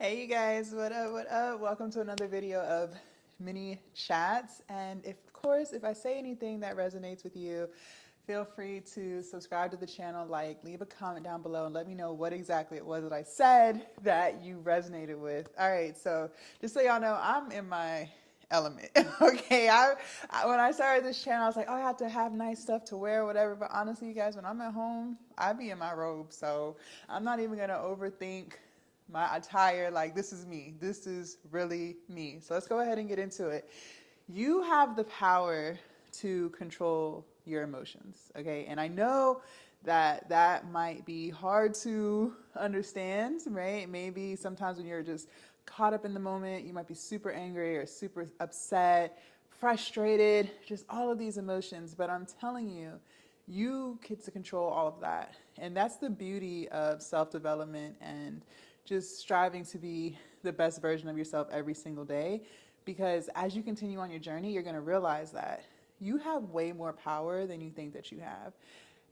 Hey you guys, what up, what up? Welcome to another video of mini chats. And of course, if I say anything that resonates with you, feel free to subscribe to the channel, leave a comment down below and let me know what exactly it was that I said that you resonated with. All right, so just so y'all know, I'm in my element. Okay, when I started this channel, I was like, oh, I have to have nice stuff to wear, whatever. But honestly, you guys, when I'm at home, I be in my robe. So I'm not even gonna overthink my attire. Like, this is me. This is really me. So let's go ahead and get into it. You have the power to control your emotions, okay? And I know that that might be hard to understand, right? Maybe sometimes when you're just caught up in the moment, you might be super angry or super upset, frustrated, just all of these emotions. But I'm telling you, you get to control all of that. And that's the beauty of self development and just striving to be the best version of yourself every single day. Because as you continue on your journey, you're going to realize that you have way more power than you think that you have.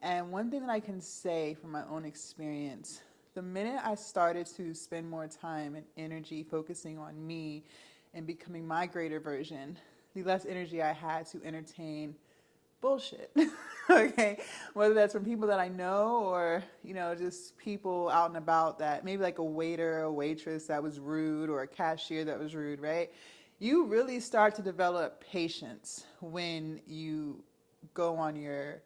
And one thing that I can say from my own experience, the minute I started to spend more time and energy focusing on me and becoming my greater version, the less energy I had to entertain bullshit. Okay, whether that's from people that I know or just people out and about, that maybe like a waiter or a waitress that was rude or a cashier that was rude, right? You really start to develop patience when you go on your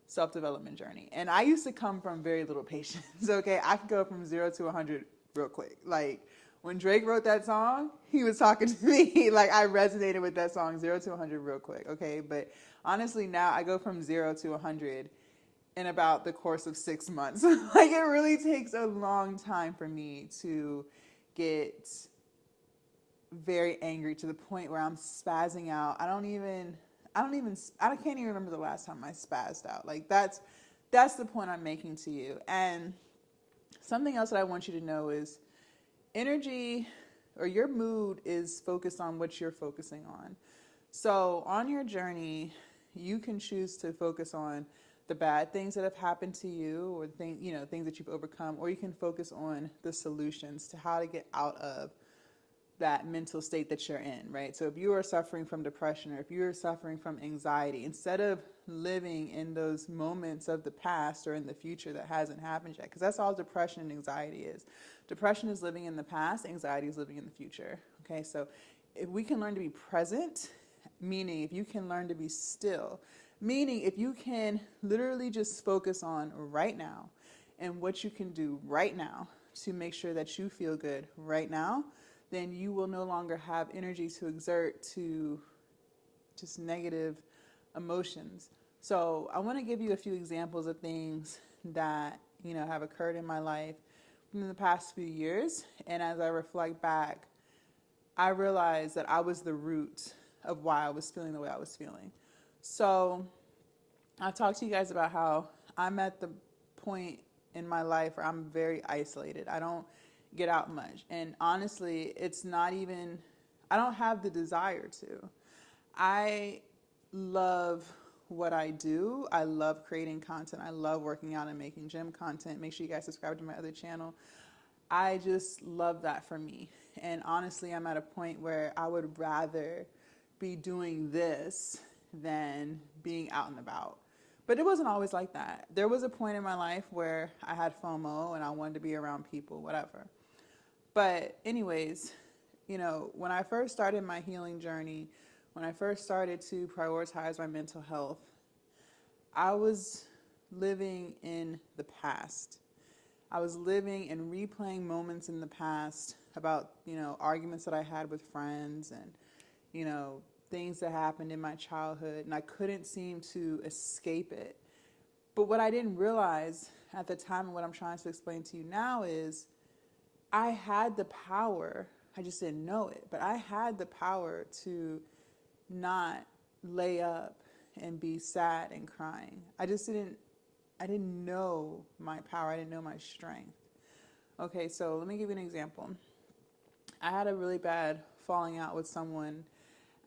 self-development journey. And I used to come from very little patience. Okay, I could go from 0 to 100 real quick. Like, when Drake wrote that song, he was talking to me. Like, I resonated with that song, 0 to 100 real quick. Okay, but honestly, now I go from 0 to 100 in about the course of 6 months. Like, it really takes a long time for me to get very angry to the point where I'm spazzing out. I can't even remember the last time I spazzed out. Like, that's the point I'm making to you. And something else that I want you to know is energy, or your mood, is focused on what you're focusing on. So on your journey, you can choose to focus on the bad things that have happened to you, or things that you've overcome, or you can focus on the solutions to how to get out of that mental state that you're in, right? So if you are suffering from depression or if you're suffering from anxiety, instead of living in those moments of the past or in the future that hasn't happened yet, because that's all depression and anxiety is. Depression is living in the past, anxiety is living in the future. Okay, so if we can learn to be present, meaning if you can learn to be still, meaning if you can literally just focus on right now and what you can do right now to make sure that you feel good right now, then you will no longer have energy to exert to just negative emotions. So I want to give you a few examples of things that have occurred in my life in the past few years. And as I reflect back, I realized that I was the root of why I was feeling the way I was feeling. So I talked to you guys about how I'm at the point in my life where I'm very isolated. I don't get out much. And honestly, it's not even, I don't have the desire to. I love what I do. I love creating content. I love working out and making gym content. Make sure you guys subscribe to my other channel. I just love that for me. And honestly, I'm at a point where I would rather be doing this than being out and about. But it wasn't always like that. There was a point in my life where I had FOMO and I wanted to be around people, whatever. But anyways, when I first started my healing journey, when I first started to prioritize my mental health, I was living in the past. I was living and replaying moments in the past about, arguments that I had with friends and, you know, things that happened in my childhood, and I couldn't seem to escape it. But what I didn't realize at the time, and what I'm trying to explain to you now, is I had the power. I just didn't know it, but I had the power to not lay up and be sad and crying. I didn't know my power. I didn't know my strength. Okay, so let me give you an example. I had a really bad falling out with someone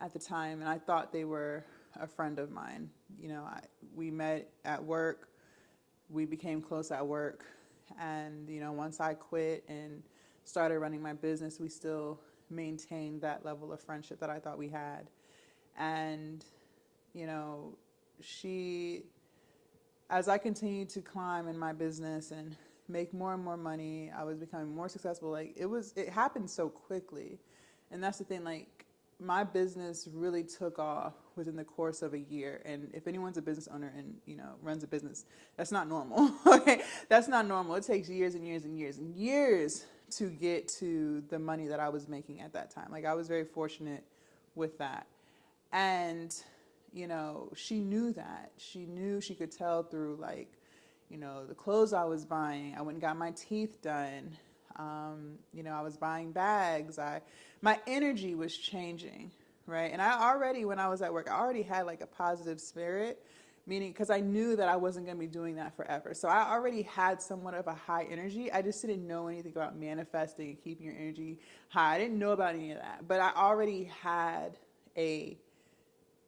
at the time, and I thought they were a friend of mine. We met at work. We became close at work. And, once I quit and started running my business, we still maintained that level of friendship that I thought we had. And, you know, she, as I continued to climb in my business and make more and more money, I was becoming more successful. Like it happened so quickly. And that's the thing, like my business really took off within the course of a year. And if anyone's a business owner and, you know, runs a business, that's not normal. Okay. That's not normal. It takes years and years and years and years to get to the money that I was making at that time. Like I was very fortunate with that. And, you know, she knew that. She knew, she could tell through like, you know, the clothes I was buying. I went and got my teeth done. You know, I was buying bags. My energy was changing, right? And I already, when I was at work, I already had like a positive spirit, meaning because I knew that I wasn't going to be doing that forever. So I already had somewhat of a high energy. I just didn't know anything about manifesting and keeping your energy high. I didn't know about any of that, but I already had a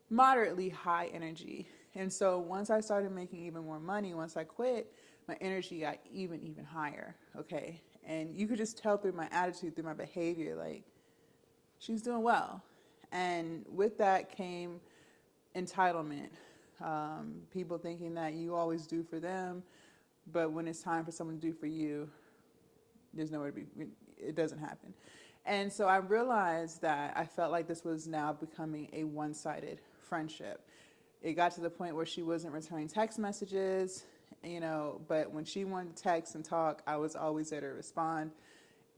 moderately high energy. And so once I started making even more money, once I quit, my energy got even higher. Okay. And you could just tell through my attitude, through my behavior, like she's doing well. And with that came entitlement. People thinking that you always do for them, but when it's time for someone to do for you, there's nowhere to be, it doesn't happen. And so I realized that I felt like this was now becoming a one-sided friendship. It got to the point where she wasn't returning text messages, you know, but when she wanted to text and talk, I was always there to respond.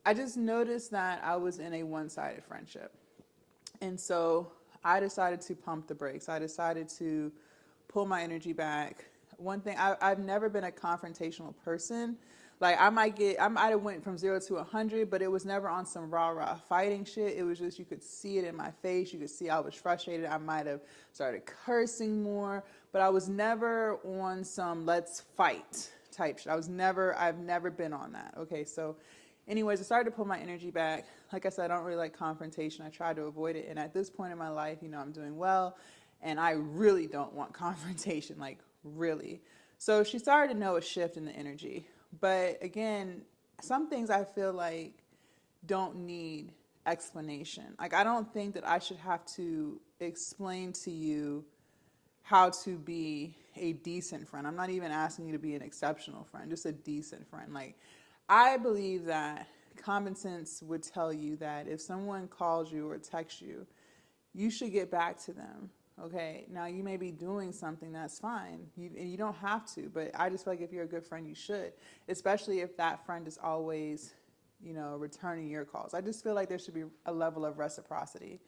I just noticed that I was in a one-sided friendship. And so I decided to pump the brakes. I decided to pull my energy back. One thing, I've never been a confrontational person. Like I might have went from 0 to 100, but it was never on some rah fighting shit. It was just, you could see it in my face. You could see I was frustrated. I might have started cursing more, but I was never on some let's fight type shit. I've never been on that. Okay. So anyways, I started to pull my energy back. Like I said, I don't really like confrontation. I try to avoid it. And at this point in my life, you know, I'm doing well and I really don't want confrontation, like really. So she started to know a shift in the energy. But again, some things I feel like don't need explanation. Like I don't think that I should have to explain to you how to be a decent friend. I'm not even asking you to be an exceptional friend, just a decent friend. Like I believe that common sense would tell you that if someone calls you or texts you, you should get back to them. Okay, now you may be doing something, that's fine. And you don't have to, but I just feel like if you're a good friend, you should, especially if that friend is always, you know, returning your calls. I just feel like there should be a level of reciprocity,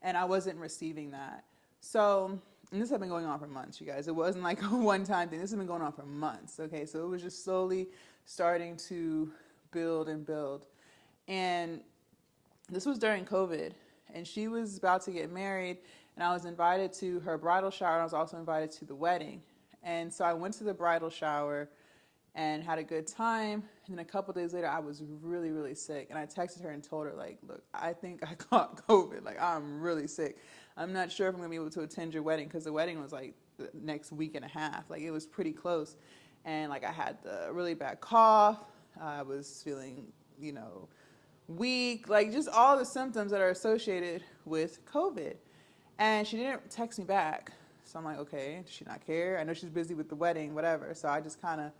and I wasn't receiving that. So, and this has been going on for months, you guys. It wasn't like a one-time thing. This has been going on for months, okay? So it was just slowly starting to build and build. And this was during COVID, and she was about to get married, and I was invited to her bridal shower, and I was also invited to the wedding. And so I went to the bridal shower and had a good time. And then a couple days later, I was really sick. And I texted her and told her, like, look, I think I caught COVID. Like, I'm really sick. I'm not sure if I'm going to be able to attend your wedding, because the wedding was like the next week and a half. Like, it was pretty close. And like, I had the really bad cough. I was feeling, you know, weak, like just all the symptoms that are associated with COVID. And she didn't text me back. So I'm like, okay, does she not care? I know she's busy with the wedding, whatever. So I just kind of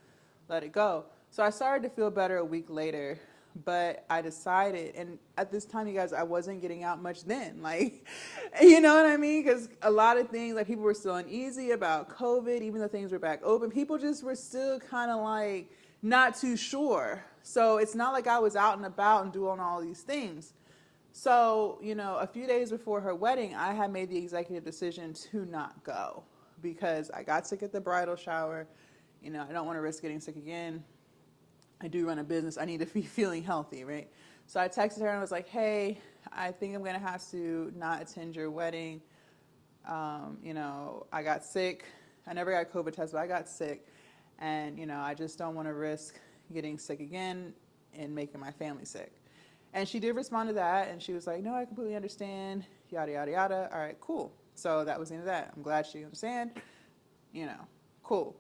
let it go. So I started to feel better a week later, but I decided, and at this time, you guys, I wasn't getting out much then. Like, you know what I mean? Because a lot of things, like people were still uneasy about COVID, even though things were back open. People just were still kind of like not too sure. So it's not like I was out and about and doing all these things. So, you know, a few days before her wedding, I had made the executive decision to not go because I got sick at the bridal shower. You know, I don't want to risk getting sick again. I do run a business. I need to be feeling healthy, right? So I texted her and I was like, hey, I think I'm going to have to not attend your wedding. You know, I got sick. I never got COVID test, but I got sick. And, you know, I just don't want to risk getting sick again and making my family sick. And she did respond to that, and she was like, no, I completely understand, yada, yada, yada. All right, cool. So that was the end of that. I'm glad she understand, you know, cool.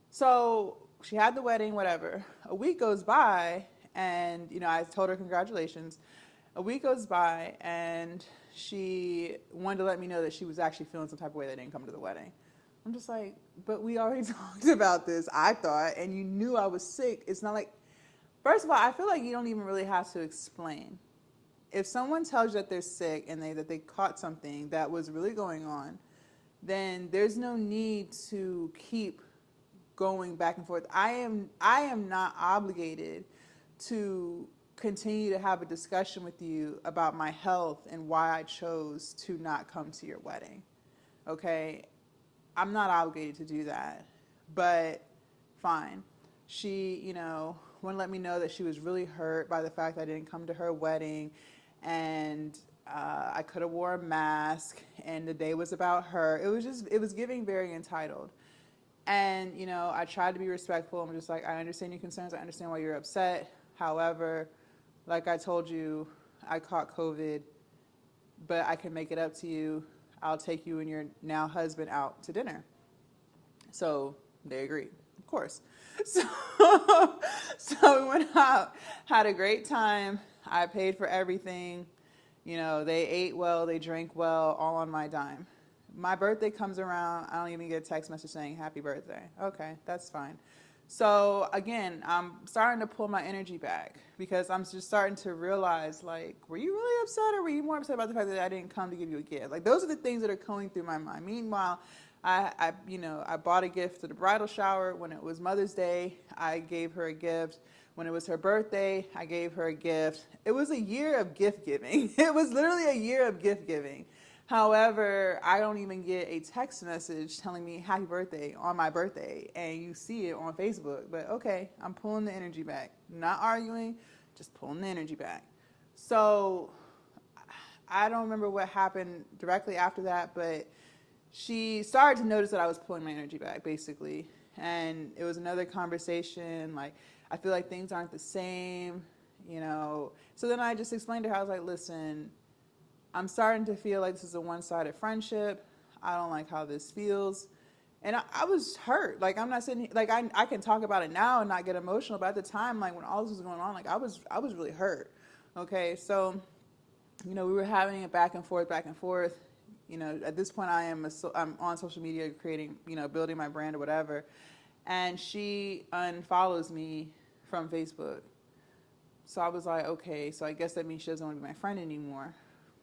So she had the wedding, whatever. A week goes by, And, I told her congratulations. A week goes by, and she wanted to let me know that she was actually feeling some type of way that didn't come to the wedding. I'm just like, but we already talked about this, I thought, and you knew I was sick. It's not like, first of all, I feel like you don't even really have to explain. If someone tells you that they're sick and that they caught something that was really going on, then there's no need to keep going back and forth. I am not obligated to continue to have a discussion with you about my health and why I chose to not come to your wedding. Okay? I'm not obligated to do that. But fine. She, wouldn't let me know that she was really hurt by the fact that I didn't come to her wedding, and I could have wore a mask, and the day was about her. It was giving very entitled. And, I tried to be respectful. I'm just like, I understand your concerns. I understand why you're upset. However, like I told you, I caught COVID, but I can make it up to you. I'll take you and your now husband out to dinner. So they agreed, of course. So, so we went out, had a great time. I paid for everything. They ate well, they drank well, all on my dime. My birthday comes around, I don't even get a text message saying happy birthday. Okay, that's fine. So again, I'm starting to pull my energy back because I'm just starting to realize, like, were you really upset, or were you more upset about the fact that I didn't come to give you a gift? Like, those are the things that are going through my mind. Meanwhile, I bought a gift for the bridal shower. When it was Mother's Day, I gave her a gift. When it was her birthday, I gave her a gift. It was a year of gift giving. It was literally a year of gift giving. However, I don't even get a text message telling me happy birthday on my birthday, and you see it on Facebook. But okay, I'm pulling the energy back. Not arguing, just pulling the energy back. So I don't remember what happened directly after that, but she started to notice that I was pulling my energy back, basically. And it was another conversation, like, I feel like things aren't the same, So then I just explained to her, I was like, listen, I'm starting to feel like this is a one-sided friendship. I don't like how this feels. And I was hurt. Like, I'm not sitting here, like, I can talk about it now and not get emotional, but at the time, like, when all this was going on, like, I was really hurt. Okay, so, we were having it back and forth, back and forth. At this point, I'm on social media creating, building my brand or whatever. And she unfollows me from Facebook. So I was like, okay, so I guess that means she doesn't want to be my friend anymore.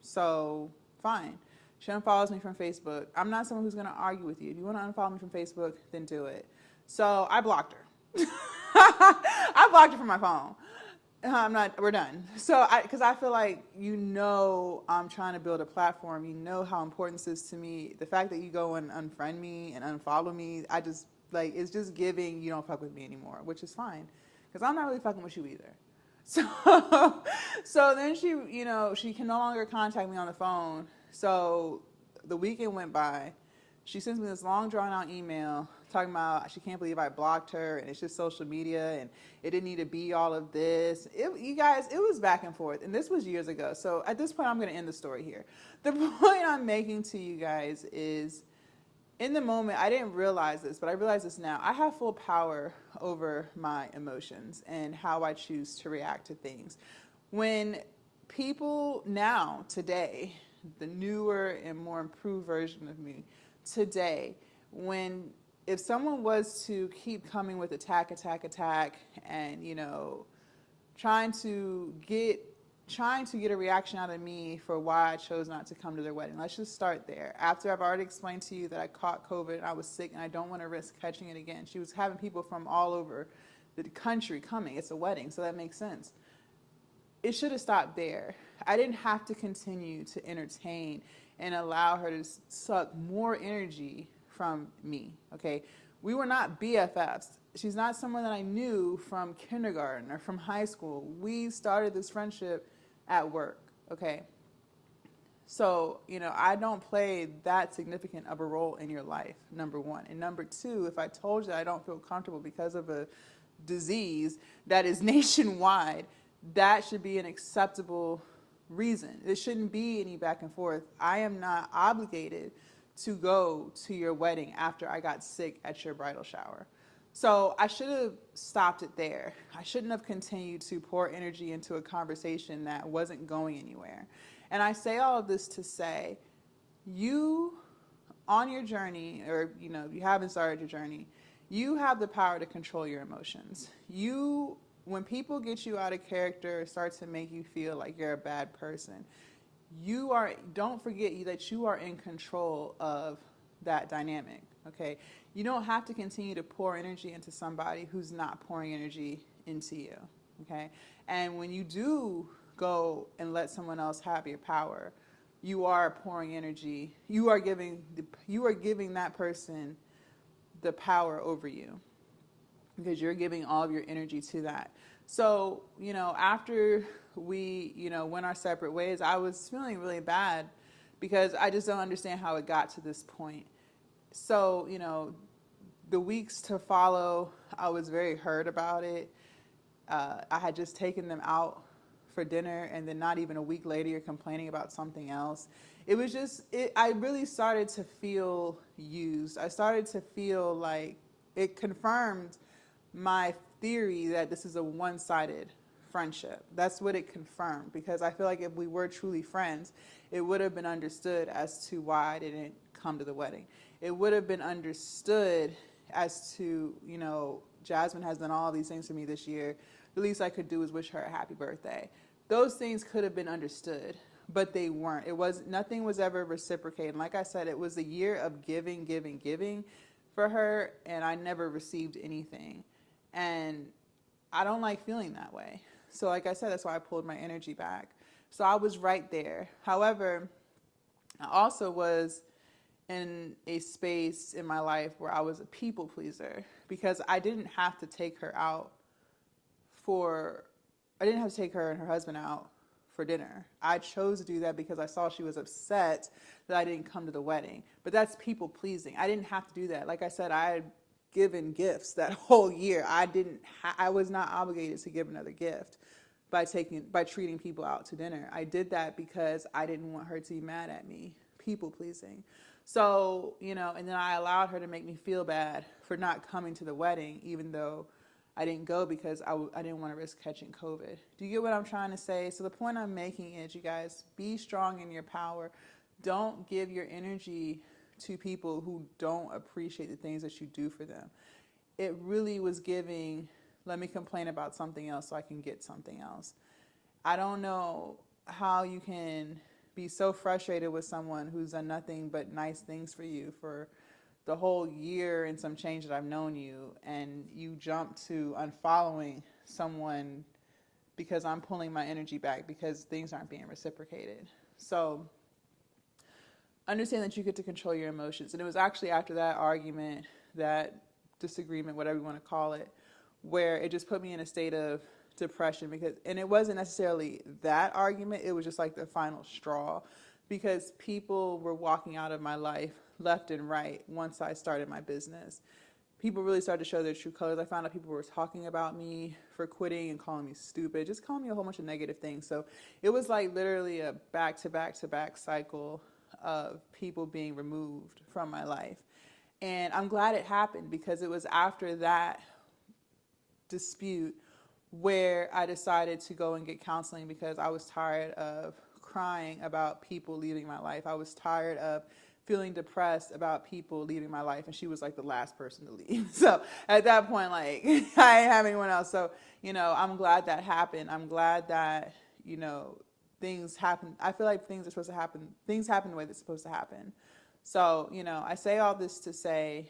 So, fine. She unfollows me from Facebook. I'm not someone who's going to argue with you. If you want to unfollow me from Facebook, then do it. So I blocked her. I blocked her from my phone. We're done. So, because I feel like, I'm trying to build a platform. You know how important this is to me. The fact that you go and unfriend me and unfollow me, it's just giving you don't fuck with me anymore, which is fine. Because I'm not really fucking with you either. So, so then she can no longer contact me on the phone. So the weekend went by. She sends me this long drawn out email talking about she can't believe I blocked her, and it's just social media, and it didn't need to be all of this. You guys, it was back and forth, and this was years ago. So at this point, I'm going to end the story here. The point I'm making to you guys is, in the moment, I didn't realize this, but I realize this now. I have full power over my emotions and how I choose to react to things. When people now, today, the newer and more improved version of me, today, if someone was to keep coming with attack, and, trying to get a reaction out of me for why I chose not to come to their wedding. Let's just start there. After I've already explained to you that I caught COVID and I was sick and I don't want to risk catching it again. She was having people from all over the country coming. It's a wedding, so that makes sense. It should have stopped there. I didn't have to continue to entertain and allow her to suck more energy from me, okay? We were not BFFs. She's not someone that I knew from kindergarten or from high school. We started this friendship at work, okay? So, I don't play that significant of a role in your life, number one. And number two, if I told you I don't feel comfortable because of a disease that is nationwide, that should be an acceptable reason. There shouldn't be any back and forth. I am not obligated to go to your wedding after I got sick at your bridal shower. So I should have stopped it there. I shouldn't have continued to pour energy into a conversation that wasn't going anywhere. And I say all of this to say, you on your journey, or you haven't started your journey, you have the power to control your emotions. When people get you out of character, start to make you feel like you're a bad person, don't forget that you are in control of that dynamic. Okay, you don't have to continue to pour energy into somebody who's not pouring energy into you. Okay, and when you do go and let someone else have your power, you are pouring energy. You are giving that person the power over you, because you're giving all of your energy to that. So, after we, went our separate ways, I was feeling really bad because I just don't understand how it got to this point. So, the weeks to follow, I was very hurt about it. I had just taken them out for dinner, and then not even a week later, you're complaining about something else. It was just, I really started to feel used. I started to feel like it confirmed my theory that this is a one-sided friendship. That's what it confirmed, because I feel like if we were truly friends, it would have been understood as to why I didn't come to the wedding. It would have been understood as to, Jasmine has done all these things for me this year. The least I could do is wish her a happy birthday. Those things could have been understood, but they weren't. Nothing was ever reciprocated. Like I said, it was a year of giving, giving, giving for her, and I never received anything. And I don't like feeling that way. So like I said, that's why I pulled my energy back. So I was right there. However, I also was in a space in my life where I was a people pleaser, because I didn't have to take her and her husband out for dinner. I chose to do that because I saw she was upset that I didn't come to the wedding. But that's people pleasing. I didn't have to do that. Like I said, I had given gifts that whole year. I was not obligated to give another gift by treating people out to dinner. I did that because I didn't want her to be mad at me. People pleasing. So, and then I allowed her to make me feel bad for not coming to the wedding, even though I didn't go because I didn't want to risk catching COVID. Do you get what I'm trying to say? So the point I'm making is, you guys, be strong in your power. Don't give your energy to people who don't appreciate the things that you do for them. It really was giving, let me complain about something else so I can get something else. I don't know how you can be so frustrated with someone who's done nothing but nice things for you for the whole year and some change that I've known you, and you jump to unfollowing someone because I'm pulling my energy back because things aren't being reciprocated. So understand that you get to control your emotions. And it was actually after that argument, that disagreement, whatever you want to call it, where it just put me in a state of depression, and it wasn't necessarily that argument, it was just like the final straw, because people were walking out of my life left and right once I started my business. People really started to show their true colors. I found out people were talking about me for quitting and calling me stupid, just calling me a whole bunch of negative things. So it was like literally a back to back to back cycle of people being removed from my life. And I'm glad it happened, because it was after that dispute where I decided to go and get counseling, because I was tired of crying about people leaving my life. I was tired of feeling depressed about people leaving my life, and she was like the last person to leave. So at that point, like, I didn't have anyone else. So, I'm glad that happened. I'm glad that, things happen. I feel like things are supposed to happen. Things happen the way they're supposed to happen. So, I say all this to say,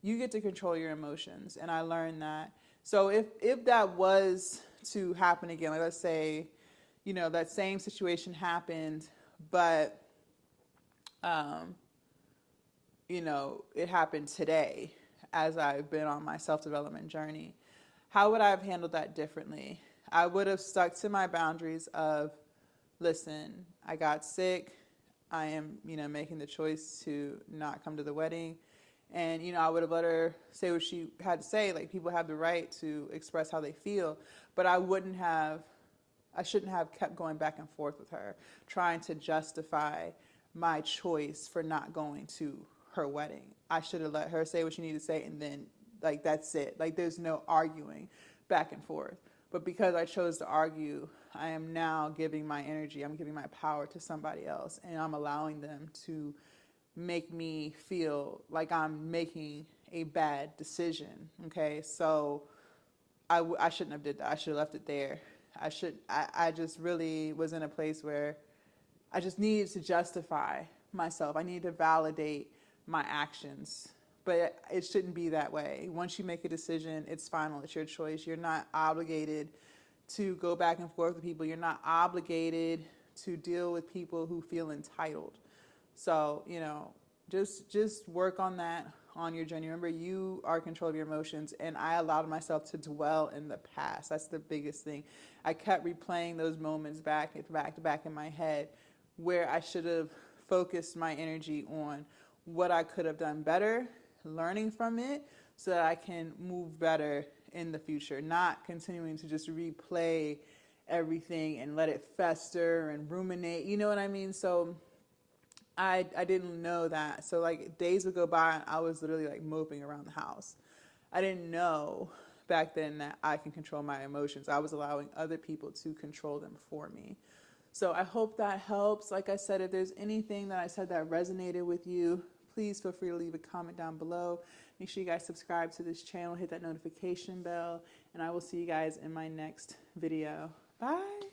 you get to control your emotions. And I learned that. So if that was to happen again, like let's say, that same situation happened, but, it happened today as I've been on my self-development journey, how would I have handled that differently? I would have stuck to my boundaries of, listen, I got sick. I am, making the choice to not come to the wedding. And, I would have let her say what she had to say. Like, people have the right to express how they feel. But I shouldn't have kept going back and forth with her, trying to justify my choice for not going to her wedding. I should have let her say what she needed to say and then Like that's it. Like there's no arguing back and forth. But because I chose to argue, I am now giving my energy, I'm giving my power to somebody else, and I'm allowing them to make me feel like I'm making a bad decision. Okay, so I shouldn't have did that. I should have left it there. I just really was in a place where I just needed to justify myself. I needed to validate my actions. But it shouldn't be that way. Once you make a decision, it's final. It's your choice. You're not obligated to go back and forth with people. You're not obligated to deal with people who feel entitled. So, just work on that on your journey. Remember, you are in control of your emotions, and I allowed myself to dwell in the past. That's the biggest thing. I kept replaying those moments back to back in my head where I should have focused my energy on what I could have done better, learning from it so that I can move better in the future, not continuing to just replay everything and let it fester and ruminate. You know what I mean? So I didn't know that. So like days would go by and I was literally like moping around the house. I didn't know back then that I can control my emotions. I was allowing other people to control them for me. So I hope that helps. Like I said, if there's anything that I said that resonated with you, please feel free to leave a comment down below. Make sure you guys subscribe to this channel, hit that notification bell, and I will see you guys in my next video. Bye.